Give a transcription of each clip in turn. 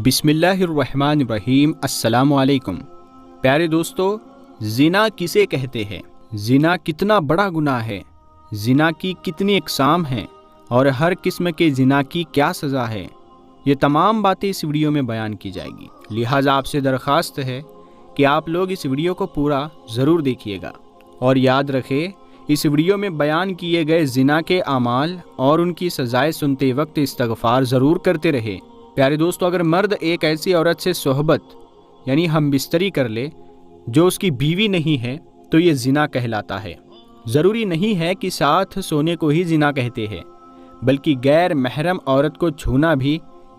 بسم اللہ الرحمن الرحیم۔ السلام علیکم پیارے دوستو، زنا کسے کہتے ہیں؟ زنا کتنا بڑا گناہ ہے؟ زنا کی کتنی اقسام ہیں اور ہر قسم کے زنا کی کیا سزا ہے؟ یہ تمام باتیں اس ویڈیو میں بیان کی جائے گی، لہٰذا آپ سے درخواست ہے کہ آپ لوگ اس ویڈیو کو پورا ضرور دیکھیے گا اور یاد رکھیں، اس ویڈیو میں بیان کیے گئے زنا کے اعمال اور ان کی سزائیں سنتے وقت استغفار ضرور کرتے رہے۔ پیارے دوستو، اگر مرد ایک ایسی عورت سے صحبت یعنی ہم بستری کر لے جو اس کی بیوی نہیں ہے تو یہ زنا کہلاتا ہے۔ ضروری نہیں ہے کہ ساتھ سونے کو ہی زنا کہتے ہیں، بلکہ غیر محرم عورت کو چھونا بھی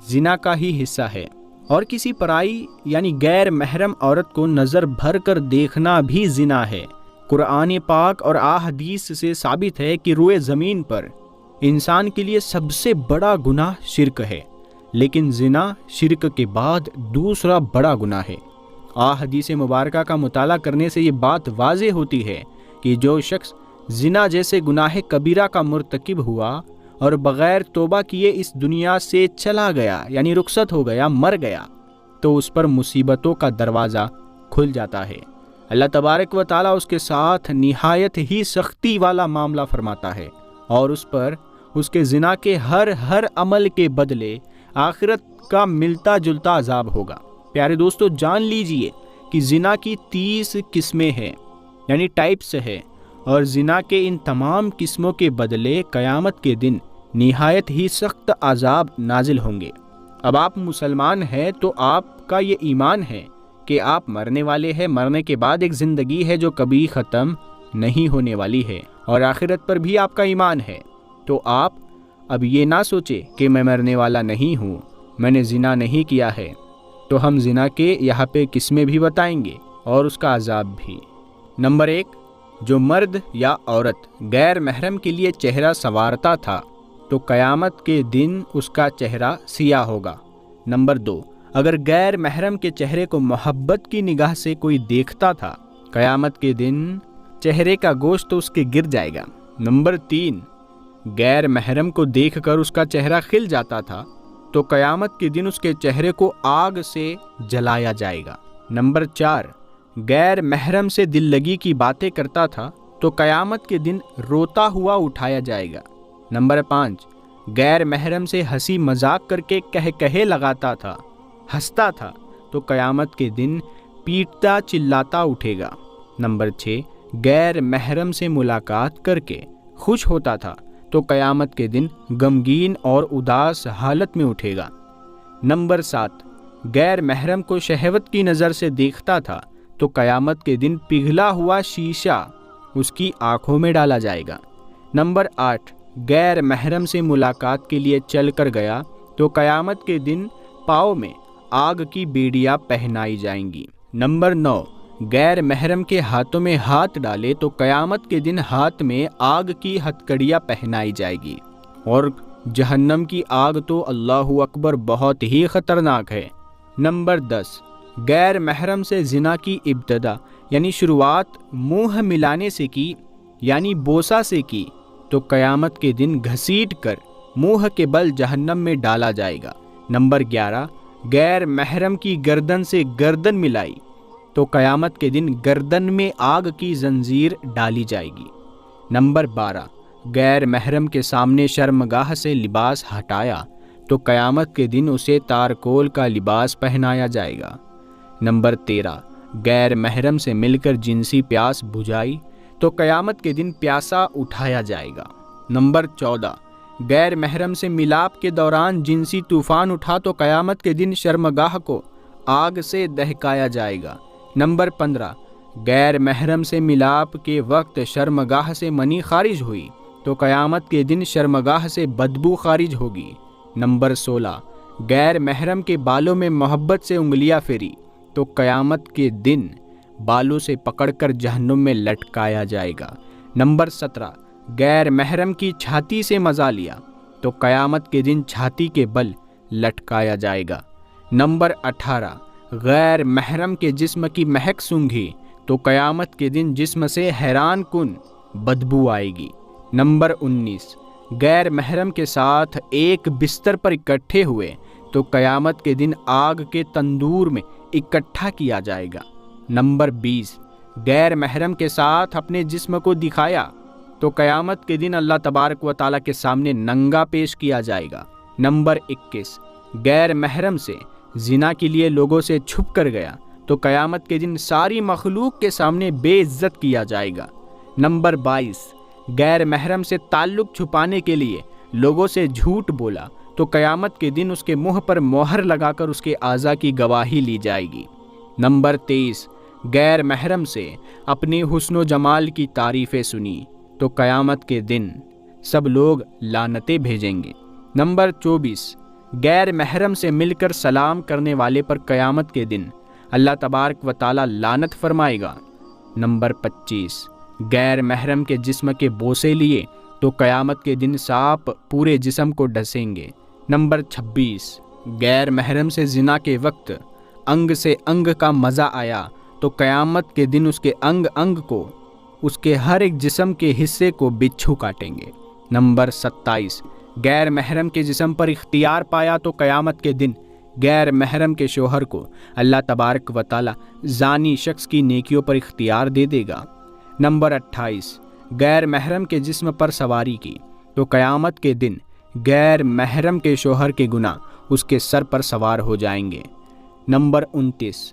زنا کا ہی حصہ ہے، اور کسی پرائی یعنی غیر محرم عورت کو نظر بھر کر دیکھنا بھی زنا ہے۔ قرآن پاک اور احادیث سے ثابت ہے کہ روئے زمین پر انسان کے لیے سب سے بڑا گناہ شرک ہے، لیکن زنا شرک کے بعد دوسرا بڑا گناہ ہے۔ احادیث مبارکہ کا مطالعہ کرنے سے یہ بات واضح ہوتی ہے کہ جو شخص زنا جیسے گناہ کبیرہ کا مرتکب ہوا اور بغیر توبہ کیے اس دنیا سے چلا گیا یعنی رخصت ہو گیا، مر گیا، تو اس پر مصیبتوں کا دروازہ کھل جاتا ہے۔ اللہ تبارک و تعالیٰ اس کے ساتھ نہایت ہی سختی والا معاملہ فرماتا ہے اور اس پر اس کے زنا کے ہر عمل کے بدلے آخرت کا ملتا جلتا عذاب ہوگا۔ پیارے دوستو، جان لیجئے کہ زنا کی 30 قسمیں ہیں یعنی ٹائپس ہے، اور زنا کے ان تمام قسموں کے بدلے قیامت کے دن نہایت ہی سخت عذاب نازل ہوں گے۔ اب آپ مسلمان ہیں تو آپ کا یہ ایمان ہے کہ آپ مرنے والے ہیں، مرنے کے بعد ایک زندگی ہے جو کبھی ختم نہیں ہونے والی ہے، اور آخرت پر بھی آپ کا ایمان ہے، تو آپ اب یہ نہ سوچے کہ میں مرنے والا نہیں ہوں، میں نے زنا نہیں کیا ہے۔ تو ہم زنا کے یہاں پہ قسمیں بھی بتائیں گے اور اس کا عذاب بھی۔ نمبر 1، جو مرد یا عورت غیر محرم کے لیے چہرہ سنوارتا تھا تو قیامت کے دن اس کا چہرہ سیاہ ہوگا۔ نمبر 2، اگر غیر محرم کے چہرے کو محبت کی نگاہ سے کوئی دیکھتا تھا، قیامت کے دن چہرے کا گوشت اس کے گر جائے گا۔ نمبر 3، غیر محرم کو دیکھ کر اس کا چہرہ کھل جاتا تھا تو قیامت کے دن اس کے چہرے کو آگ سے جلایا جائے گا۔ نمبر 4، غیر محرم سے دل لگی کی باتیں کرتا تھا تو قیامت کے دن روتا ہوا اٹھایا جائے گا۔ نمبر 5، غیر محرم سے ہنسی مذاق کر کے کہے لگاتا تھا، ہنستا تھا تو قیامت کے دن پیٹتا چلاتا اٹھے گا۔ نمبر 6، غیر محرم سے ملاقات کر کے خوش ہوتا تھا تو قیامت کے دن غمگین اور اداس حالت میں اٹھے گا۔ نمبر 7، غیر محرم کو شہوت کی نظر سے دیکھتا تھا تو قیامت کے دن پگھلا ہوا شیشہ اس کی آنکھوں میں ڈالا جائے گا۔ نمبر 8، غیر محرم سے ملاقات کے لیے چل کر گیا تو قیامت کے دن پاؤں میں آگ کی بیڑیاں پہنائی جائیں گی۔ نمبر 9، غیر محرم کے ہاتھوں میں ہاتھ ڈالے تو قیامت کے دن ہاتھ میں آگ کی ہتھکڑیاں پہنائی جائے گی، اور جہنم کی آگ تو اللہ اکبر بہت ہی خطرناک ہے۔ نمبر 10، غیر محرم سے زنا کی ابتدا یعنی شروعات منہ ملانے سے کی یعنی بوسہ سے کی تو قیامت کے دن گھسیٹ کر منہ کے بل جہنم میں ڈالا جائے گا۔ نمبر 11، غیر محرم کی گردن سے گردن ملائی تو قیامت کے دن گردن میں آگ کی زنجیر ڈالی جائے گی۔ نمبر 12، غیر محرم کے سامنے شرمگاہ سے لباس ہٹایا تو قیامت کے دن اسے تارکول کا لباس پہنایا جائے گا۔ نمبر 13، غیر محرم سے مل کر جنسی پیاس بجھائی تو قیامت کے دن پیاسا اٹھایا جائے گا۔ نمبر 14، غیر محرم سے ملاپ کے دوران جنسی طوفان اٹھا تو قیامت کے دن شرمگاہ کو آگ سے دہکایا جائے گا۔ نمبر 15، غیر محرم سے ملاپ کے وقت شرمگاہ سے منی خارج ہوئی تو قیامت کے دن شرمگاہ سے بدبو خارج ہوگی۔ نمبر 16، غیر محرم کے بالوں میں محبت سے انگلیاں پھیری تو قیامت کے دن بالوں سے پکڑ کر جہنم میں لٹکایا جائے گا۔ نمبر 17، غیر محرم کی چھاتی سے مزہ لیا تو قیامت کے دن چھاتی کے بل لٹکایا جائے گا۔ نمبر 18، غیر محرم کے جسم کی مہک سونگھی تو قیامت کے دن جسم سے حیران کن بدبو آئے گی۔ نمبر 19، غیر محرم کے ساتھ ایک بستر پر اکٹھے ہوئے تو قیامت کے دن آگ کے تندور میں اکٹھا کیا جائے گا۔ نمبر 20، غیر محرم کے ساتھ اپنے جسم کو دکھایا تو قیامت کے دن اللہ تبارک و تعالیٰ کے سامنے ننگا پیش کیا جائے گا۔ نمبر 21، غیر محرم سے زنا کے لیے لوگوں سے چھپ کر گیا تو قیامت کے دن ساری مخلوق کے سامنے بے عزت کیا جائے گا۔ نمبر 22، غیر محرم سے تعلق چھپانے کے لیے لوگوں سے جھوٹ بولا تو قیامت کے دن اس کے منہ پر مہر لگا کر اس کے اعضاء کی گواہی لی جائے گی۔ نمبر 23، غیر محرم سے اپنے حسن و جمال کی تعریفیں سنی تو قیامت کے دن سب لوگ لعنتیں بھیجیں گے۔ نمبر 24، غیر محرم سے مل کر سلام کرنے والے پر قیامت کے دن اللہ تبارک و تعالیٰ لعنت فرمائے گا۔ نمبر 25، غیر محرم کے جسم کے بوسے لیے تو قیامت کے دن سانپ پورے جسم کو ڈسیں گے۔ نمبر 26، غیر محرم سے زنا کے وقت انگ سے انگ کا مزہ آیا تو قیامت کے دن اس کے انگ انگ کو، اس کے ہر ایک جسم کے حصے کو بچھو کاٹیں گے۔ نمبر 27، غیر محرم کے جسم پر اختیار پایا تو قیامت کے دن غیر محرم کے شوہر کو اللہ تبارک و تعالی زانی شخص کی نیکیوں پر اختیار دے دے گا۔ نمبر 28، غیر محرم کے جسم پر سواری کی تو قیامت کے دن غیر محرم کے شوہر کے گناہ اس کے سر پر سوار ہو جائیں گے۔ نمبر 29،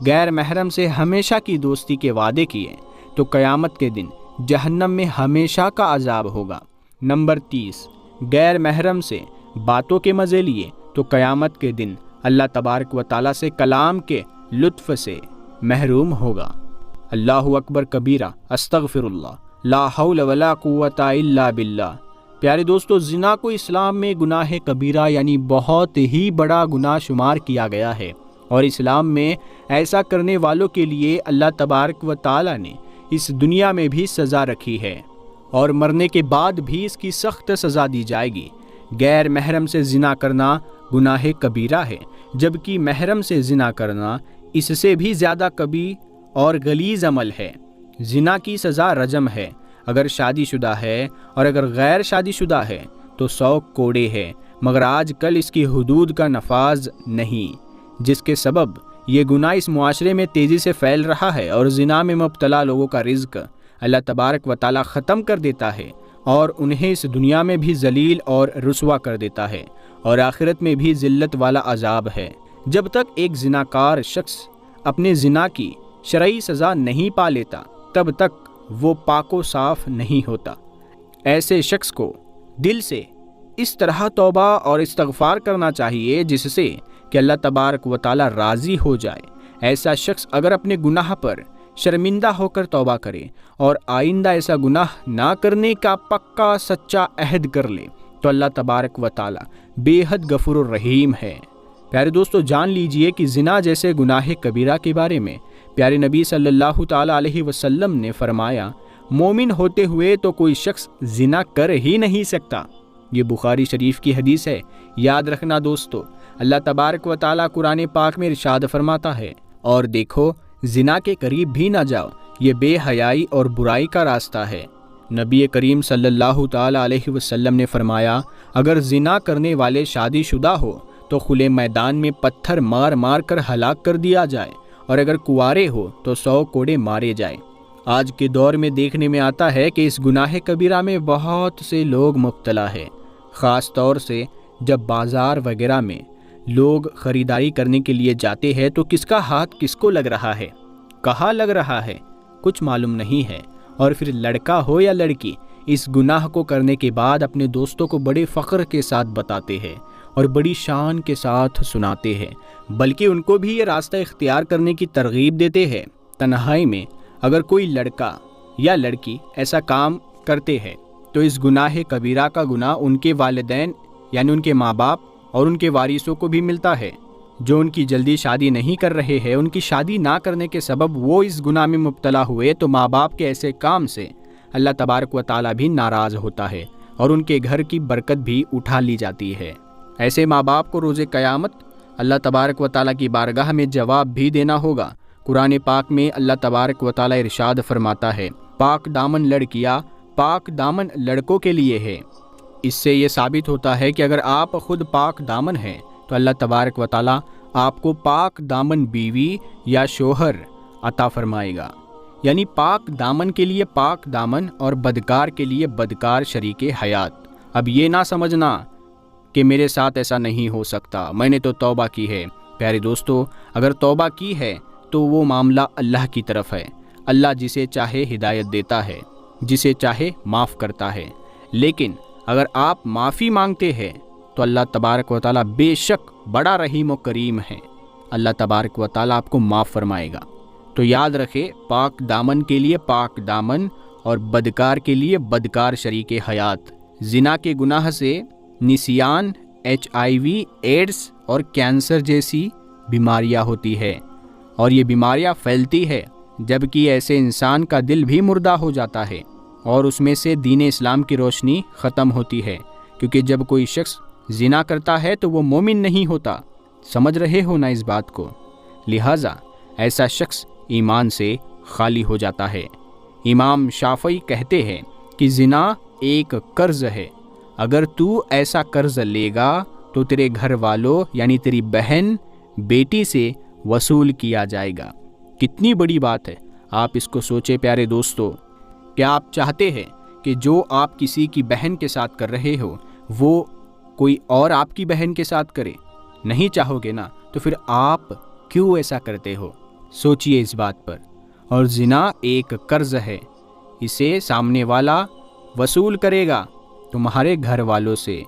غیر محرم سے ہمیشہ کی دوستی کے وعدے کیے تو قیامت کے دن جہنم میں ہمیشہ کا عذاب ہوگا۔ نمبر 30، غیر محرم سے باتوں کے مزے لیے تو قیامت کے دن اللہ تبارک و تعالیٰ سے کلام کے لطف سے محروم ہوگا۔ اللہ اکبر کبیرہ، استغفر اللہ، لا حول ولا قوت الا باللہ۔ پیارے دوستو، زنا کو اسلام میں گناہ کبیرہ یعنی بہت ہی بڑا گناہ شمار کیا گیا ہے، اور اسلام میں ایسا کرنے والوں کے لیے اللہ تبارک و تعالیٰ نے اس دنیا میں بھی سزا رکھی ہے، اور مرنے کے بعد بھی اس کی سخت سزا دی جائے گی۔ غیر محرم سے زنا کرنا گناہ کبیرہ ہے، جبکہ محرم سے زنا کرنا اس سے بھی زیادہ کبیر اور غلیظ عمل ہے۔ زنا کی سزا رجم ہے اگر شادی شدہ ہے، اور اگر غیر شادی شدہ ہے تو 100 کوڑے ہے، مگر آج کل اس کی حدود کا نفاذ نہیں، جس کے سبب یہ گناہ اس معاشرے میں تیزی سے پھیل رہا ہے، اور زنا میں مبتلا لوگوں کا رزق اللہ تبارک و تعالیٰ ختم کر دیتا ہے، اور انہیں اس دنیا میں بھی ذلیل اور رسوا کر دیتا ہے، اور آخرت میں بھی ذلت والا عذاب ہے۔ جب تک ایک زناکار شخص اپنے زنا کی شرعی سزا نہیں پا لیتا، تب تک وہ پاک و صاف نہیں ہوتا۔ ایسے شخص کو دل سے اس طرح توبہ اور استغفار کرنا چاہیے جس سے کہ اللہ تبارک و تعالی راضی ہو جائے۔ ایسا شخص اگر اپنے گناہ پر شرمندہ ہو کر توبہ کرے اور آئندہ ایسا گناہ نہ کرنے کا پکا سچا عہد کر لے تو اللہ تبارک و تعالی بے حد غفور الرحیم ہے۔ پیارے دوستو، جان لیجئے کہ زنا جیسے گناہ کبیرہ کے بارے میں پیارے نبی صلی اللہ تعالی علیہ وسلم نے فرمایا، مومن ہوتے ہوئے تو کوئی شخص زنا کر ہی نہیں سکتا۔ یہ بخاری شریف کی حدیث ہے۔ یاد رکھنا دوستو، اللہ تبارک و تعالی قرآن پاک میں ارشاد فرماتا ہے، اور دیکھو زنا کے قریب بھی نہ جاؤ، یہ بے حیائی اور برائی کا راستہ ہے۔ نبی کریم صلی اللہ تعالی علیہ وسلم نے فرمایا، اگر زنا کرنے والے شادی شدہ ہو تو کھلے میدان میں پتھر مار مار کر ہلاک کر دیا جائے، اور اگر کنوارے ہو تو 100 کوڑے مارے جائیں۔ آج کے دور میں دیکھنے میں آتا ہے کہ اس گناہ کبیرہ میں بہت سے لوگ مبتلا ہے، خاص طور سے جب بازار وغیرہ میں لوگ خریداری کرنے کے لیے جاتے ہیں تو کس کا ہاتھ کس کو لگ رہا ہے، کہاں لگ رہا ہے، کچھ معلوم نہیں ہے، اور پھر لڑکا ہو یا لڑکی اس گناہ کو کرنے کے بعد اپنے دوستوں کو بڑے فخر کے ساتھ بتاتے ہیں اور بڑی شان کے ساتھ سناتے ہیں، بلکہ ان کو بھی یہ راستہ اختیار کرنے کی ترغیب دیتے ہیں۔ تنہائی میں اگر کوئی لڑکا یا لڑکی ایسا کام کرتے ہیں تو اس گناہ کبیرہ کا گناہ ان کے والدین یعنی ان کے ماں باپ اور ان کے وارثوں کو بھی ملتا ہے۔ جو ان کی جلدی شادی نہیں کر رہے ہیں، ان کی شادی نہ کرنے کے سبب وہ اس گناہ میں مبتلا ہوئے، تو ماں باپ کے ایسے کام سے اللہ تبارک و تعالیٰ بھی ناراض ہوتا ہے اور ان کے گھر کی برکت بھی اٹھا لی جاتی ہے۔ ایسے ماں باپ کو روز قیامت اللہ تبارک و تعالیٰ کی بارگاہ میں جواب بھی دینا ہوگا۔ قرآن پاک میں اللہ تبارک و تعالیٰ ارشاد فرماتا ہے، پاک دامن لڑکیاں پاک دامن لڑکوں کے لیے ہے۔ اس سے یہ ثابت ہوتا ہے کہ اگر آپ خود پاک دامن ہیں تو اللہ تبارک و تعالیٰ آپ کو پاک دامن بیوی یا شوہر عطا فرمائے گا، یعنی پاک دامن کے لیے پاک دامن اور بدکار کے لیے بدکار شریک حیات۔ اب یہ نہ سمجھنا کہ میرے ساتھ ایسا نہیں ہو سکتا، میں نے تو توبہ کی ہے۔ پیارے دوستو، اگر توبہ کی ہے تو وہ معاملہ اللہ کی طرف ہے۔ اللہ جسے چاہے ہدایت دیتا ہے، جسے چاہے معاف کرتا ہے، لیکن اگر آپ معافی مانگتے ہیں تو اللہ تبارک و تعالیٰ بے شک بڑا رحیم و کریم ہے، اللہ تبارک و تعالیٰ آپ کو معاف فرمائے گا۔ تو یاد رکھے، پاک دامن کے لیے پاک دامن اور بدکار کے لیے بدکار شریک حیات۔ زنا کے گناہ سے نسیان، HIV، ایڈز اور کینسر جیسی بیماریاں ہوتی ہے، اور یہ بیماریاں پھیلتی ہے جبکہ ایسے انسان کا دل بھی مردہ ہو جاتا ہے اور اس میں سے دین اسلام کی روشنی ختم ہوتی ہے، کیونکہ جب کوئی شخص زنا کرتا ہے تو وہ مومن نہیں ہوتا۔ سمجھ رہے ہو نا اس بات کو؟ لہٰذا ایسا شخص ایمان سے خالی ہو جاتا ہے۔ امام شافعی کہتے ہیں کہ زنا ایک قرض ہے، اگر تو ایسا قرض لے گا تو تیرے گھر والوں یعنی تیری بہن بیٹی سے وصول کیا جائے گا۔ کتنی بڑی بات ہے، آپ اس کو سوچے پیارے دوستو۔ کیا آپ چاہتے ہیں کہ جو آپ کسی کی بہن کے ساتھ کر رہے ہو وہ کوئی اور آپ کی بہن کے ساتھ کرے؟ نہیں چاہو گے نا، تو پھر آپ کیوں ایسا کرتے ہو؟ سوچئے اس بات پر۔ اور زنا ایک قرض ہے، اسے سامنے والا وصول کرے گا تمہارے گھر والوں سے،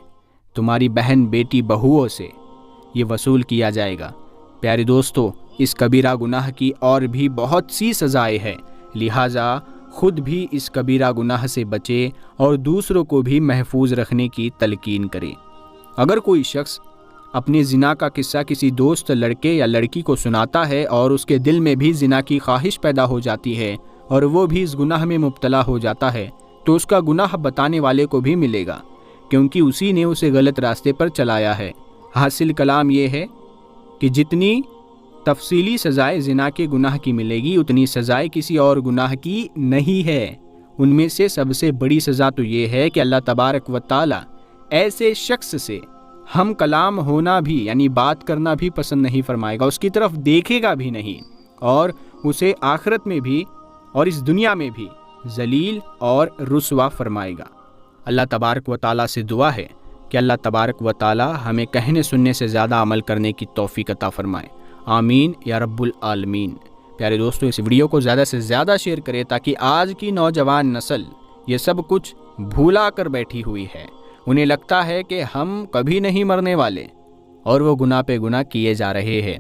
تمہاری بہن بیٹی بہوؤں سے، یہ وصول کیا جائے گا۔ پیارے دوستو، اس کبیرہ گناہ کی اور بھی بہت سی سزائیں ہیں، لہٰذا خود بھی اس کبیرہ گناہ سے بچے اور دوسروں کو بھی محفوظ رکھنے کی تلقین کرے۔ اگر کوئی شخص اپنے زنا کا قصہ کسی دوست لڑکے یا لڑکی کو سناتا ہے اور اس کے دل میں بھی زنا کی خواہش پیدا ہو جاتی ہے اور وہ بھی اس گناہ میں مبتلا ہو جاتا ہے، تو اس کا گناہ بتانے والے کو بھی ملے گا، کیونکہ اسی نے اسے غلط راستے پر چلایا ہے۔ حاصل کلام یہ ہے کہ جتنی تفصیلی سزائے زنا کے گناہ کی ملے گی، اتنی سزائے کسی اور گناہ کی نہیں ہے۔ ان میں سے سب سے بڑی سزا تو یہ ہے کہ اللہ تبارک و تعالی ایسے شخص سے ہم کلام ہونا بھی یعنی بات کرنا بھی پسند نہیں فرمائے گا، اس کی طرف دیکھے گا بھی نہیں، اور اسے آخرت میں بھی اور اس دنیا میں بھی ذلیل اور رسوا فرمائے گا۔ اللہ تبارک و تعالیٰ سے دعا ہے کہ اللہ تبارک و تعالیٰ ہمیں کہنے سننے سے زیادہ عمل کرنے کی توفیق عطا فرمائے، آمین یا رب العالمین۔ پیارے دوستو، اس ویڈیو کو زیادہ سے زیادہ شیئر کریں تاکہ آج کی نوجوان نسل یہ سب کچھ بھولا کر بیٹھی ہوئی ہے، انہیں لگتا ہے کہ ہم کبھی نہیں مرنے والے اور وہ گناہ پہ گناہ کیے جا رہے ہیں۔